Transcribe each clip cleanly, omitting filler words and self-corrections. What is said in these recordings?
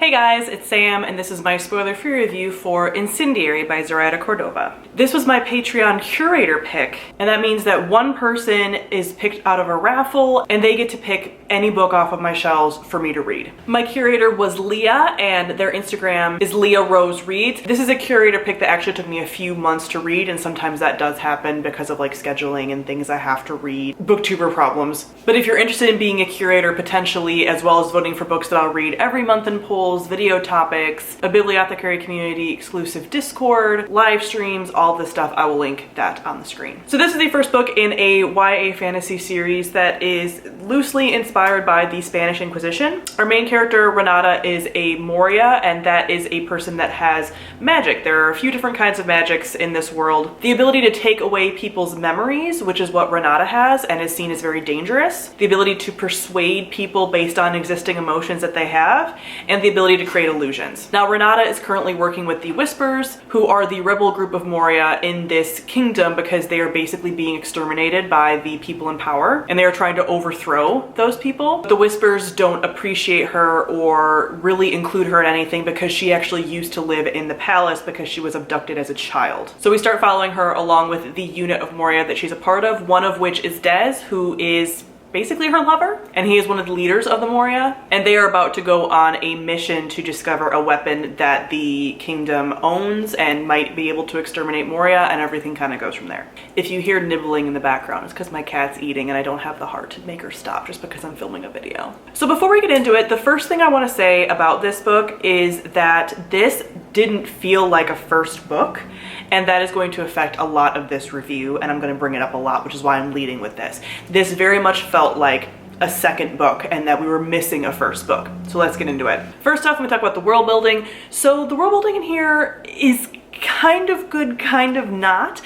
Hey guys, it's Sam, and this is my spoiler-free review for Incendiary by Zoraida Cordova. This was my Patreon curator pick, and that means that one person is picked out of a raffle, and they get to pick any book off of my shelves for me to read. My curator was Leah, and their Instagram is Leah Rose Reads. This is a curator pick that actually took me a few months to read, and sometimes that does happen because of like scheduling and things I have to read, booktuber problems. But if you're interested in being a curator potentially, as well as voting for books that I'll read every month in polls, video topics, a bibliothecary community, exclusive Discord, live streams, all this stuff, I will link that on the screen. So this is the first book in a YA fantasy series that is loosely inspired by the Spanish Inquisition. Our main character, Renata, is a Moria, and that is a person that has magic. There are a few different kinds of magics in this world. The ability to take away people's memories, which is what Renata has and is seen as very dangerous. The ability to persuade people based on existing emotions that they have, and the ability to create illusions. Now, Renata is currently working with the Whispers, who are the rebel group of Moria in this kingdom because they are basically being exterminated by the people in power, and they are trying to overthrow those people. The Whispers don't appreciate her or really include her in anything because she actually used to live in the palace because she was abducted as a child. So we start following her along with the unit of Moria that she's a part of, one of which is Des, who is basically her lover, and he is one of the leaders of the Moria, and they are about to go on a mission to discover a weapon that the kingdom owns and might be able to exterminate Moria, and everything kind of goes from there. If you hear nibbling in the background, it's because my cat's eating and I don't have the heart to make her stop just because I'm filming a video. So before we get into it, the first thing I want to say about this book is that this didn't feel like a first book, and that is going to affect a lot of this review, and I'm going to bring it up a lot, which is why I'm leading with this. This very much felt like a second book and that we were missing a first book. So let's get into it. First off, I'm going to talk about the world building. So the world building in here is kind of good, kind of not.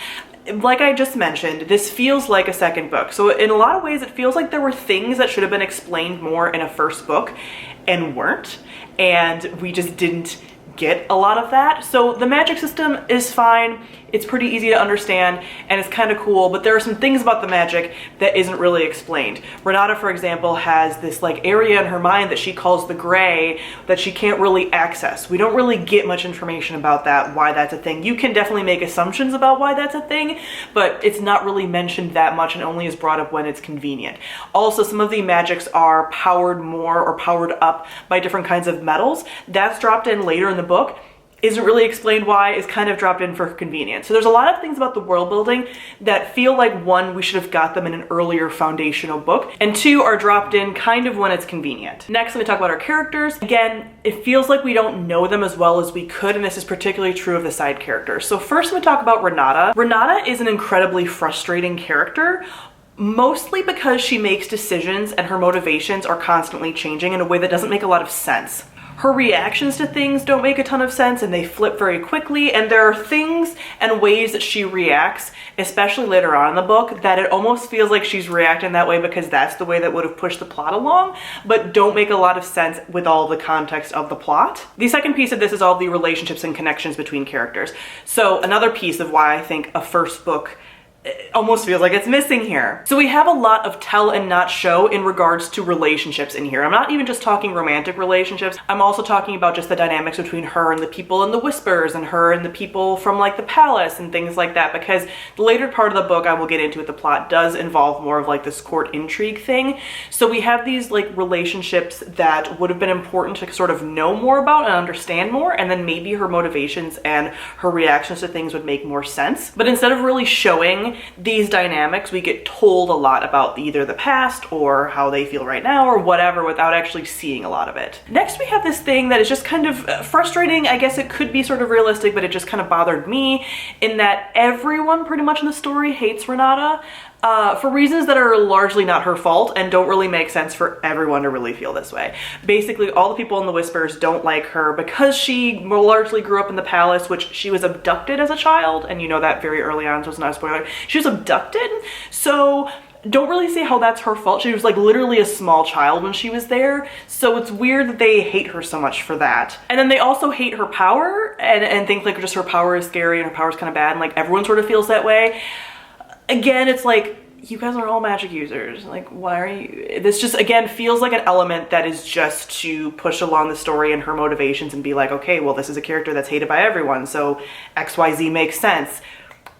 Like I just mentioned, this feels like a second book. So in a lot of ways, it feels like there were things that should have been explained more in a first book and weren't, and we just didn't get a lot of that. So the magic system is fine. It's pretty easy to understand and it's kind of cool, but there are some things about the magic that isn't really explained. Renata, for example, has this like area in her mind that she calls the gray that she can't really access. We don't really get much information about that, why that's a thing. You can definitely make assumptions about why that's a thing, but it's not really mentioned that much and only is brought up when it's convenient. Also, some of the magics are powered more or powered up by different kinds of metals. That's dropped in later in the book. Isn't really explained why, is kind of dropped in for convenience. So there's a lot of things about the world building that feel like, one, we should have got them in an earlier foundational book, and two, are dropped in kind of when it's convenient. Next, let me talk about our characters. Again, it feels like we don't know them as well as we could, and this is particularly true of the side characters. So first, let me talk about Renata. Renata is an incredibly frustrating character, mostly because she makes decisions and her motivations are constantly changing in a way that doesn't make a lot of sense. Her reactions to things don't make a ton of sense and they flip very quickly, and there are things and ways that she reacts, especially later on in the book, that it almost feels like she's reacting that way because that's the way that would have pushed the plot along, but don't make a lot of sense with all the context of the plot. The second piece of this is all the relationships and connections between characters. So another piece of why I think a first book almost feels like it's missing here. So we have a lot of tell and not show in regards to relationships in here. I'm not even just talking romantic relationships. I'm also talking about just the dynamics between her and the people in the Whispers and her and the people from like the palace and things like that, because the later part of the book I will get into with the plot does involve more of like this court intrigue thing. So we have these like relationships that would have been important to sort of know more about and understand more, and then maybe her motivations and her reactions to things would make more sense. But instead of really showing these dynamics, we get told a lot about either the past or how they feel right now or whatever without actually seeing a lot of it. Next, we have this thing that is just kind of frustrating. I guess it could be sort of realistic, but it just kind of bothered me in that everyone pretty much in the story hates Renata. For reasons that are largely not her fault and don't really make sense for everyone to really feel this way. Basically, all the people in the Whispers don't like her because she more largely grew up in the palace, which she was abducted as a child, and you know that very early on, so it's not a spoiler. She was abducted, so don't really see how that's her fault. She was like literally a small child when she was there, so it's weird that they hate her so much for that. And then they also hate her power and think like just her power is scary and her power is kind of bad, and like everyone sort of feels that way. Again, it's like you guys are all magic users. Like, why are you? This just, again, feels like an element that is just to push along the story and her motivations and be like, okay, well, this is a character that's hated by everyone, so XYZ makes sense.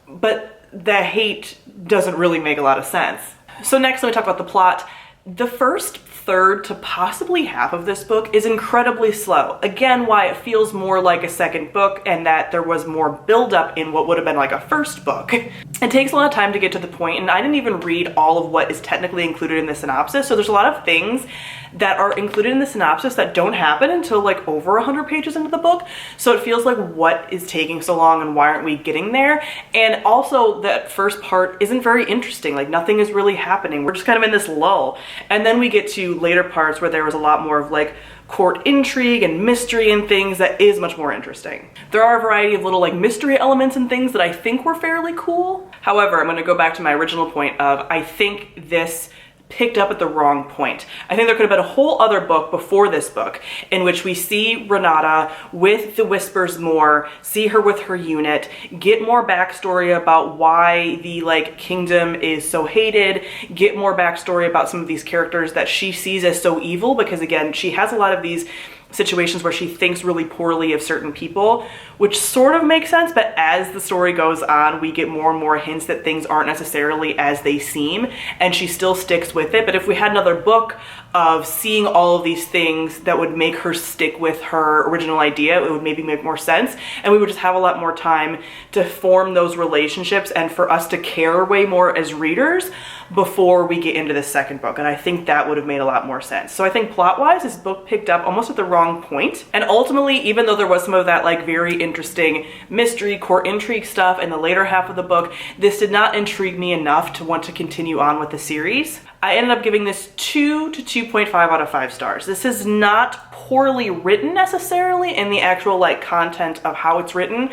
But the hate doesn't really make a lot of sense. So next, let me talk about the plot. The first third to possibly half of this book is incredibly slow. Again, why it feels more like a second book and that there was more buildup in what would have been like a first book. It takes a lot of time to get to the point, and I didn't even read all of what is technically included in the synopsis, so there's a lot of things that are included in the synopsis that don't happen until like over 100 pages into the book. So it feels like, what is taking so long and why aren't we getting there? And also that first part isn't very interesting. Like, nothing is really happening. We're just kind of in this lull. And then we get to later parts where there was a lot more of like court intrigue and mystery and things that is much more interesting. There are a variety of little like mystery elements and things that I think were fairly cool. However, I'm going to go back to my original point of, I think this picked up at the wrong point. I think there could have been a whole other book before this book in which we see Renata with the Whispers more, see her with her unit, get more backstory about why the like kingdom is so hated, get more backstory about some of these characters that she sees as so evil, because again, she has a lot of these situations where she thinks really poorly of certain people, which sort of makes sense, but as the story goes on, we get more and more hints that things aren't necessarily as they seem, and she still sticks with it. But if we had another book of seeing all of these things that would make her stick with her original idea, it would maybe make more sense, and we would just have a lot more time to form those relationships and for us to care way more as readers before we get into the second book. And I think that would have made a lot more sense. So I think plot-wise, this book picked up almost at the wrong point. And ultimately, even though there was some of that like very interesting mystery, court intrigue stuff in the later half of the book, this did not intrigue me enough to want to continue on with the series. I ended up giving this 2 to 2.5 out of 5 stars. This is not poorly written necessarily in the actual like content of how it's written,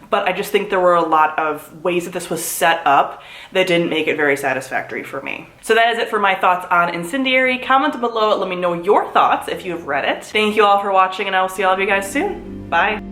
but I just think there were a lot of ways that this was set up that didn't make it very satisfactory for me. So that is it for my thoughts on Incendiary. Comment below, let me know your thoughts if you have read it. Thank you all for watching, and I will see all of you guys soon. Bye.